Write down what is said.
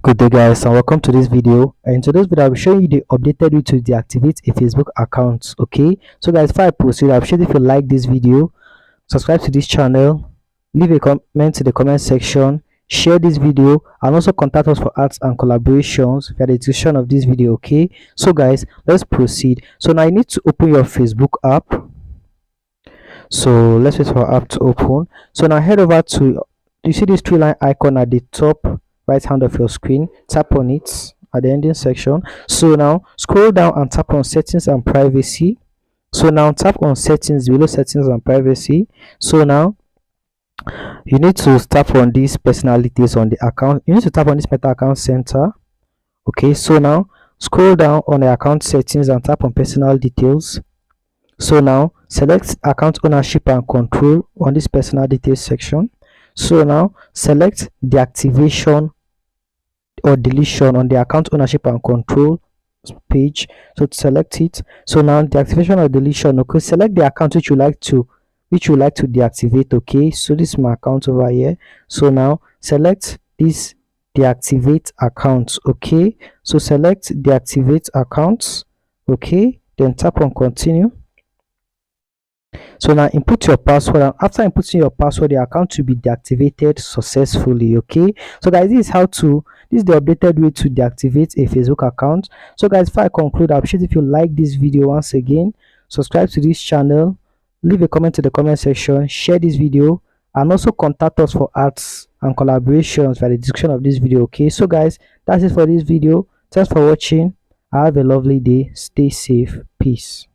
Good day guys, and welcome to this video. And in today's video I'll be showing you the updated way to deactivate a Facebook account. Okay, so guys, before I proceed, I appreciate if you like this video, subscribe to this channel, leave a comment in the comment section, share this video, and also contact us for arts and collaborations via the description of this video. Okay, so guys, let's proceed. So now you need to open your Facebook app. So let's wait for our app to open. So now head over to, you see this three line icon at the top right hand of your screen. Tap on it at the ending section. So now scroll down and tap on settings and privacy. So now tap on settings, below settings and privacy. So now you need to tap on these personalities on the account. You need to tap on this meta account center. Okay, so now scroll down on the account settings and tap on personal details. So now select account ownership and control on this personal details section. So now select deactivation or deletion on the account ownership and control page. So to select it, so now deactivation or deletion, okay, select the account which you like to deactivate. Okay, so this is my account over here. So now select this deactivate account. Okay, so select deactivate accounts. Okay, then tap on continue. So now input your password, and after inputting your password, the account will be deactivated successfully. Okay, so guys, this is the updated way to deactivate a Facebook account. So guys, before I conclude, I appreciate if you like this video. Once again, subscribe to this channel, leave a comment in the comment section, share this video, and also contact us for arts and collaborations by the description of this video. Okay, so guys, that's it for this video. Thanks for watching. Have a lovely day. Stay safe. Peace.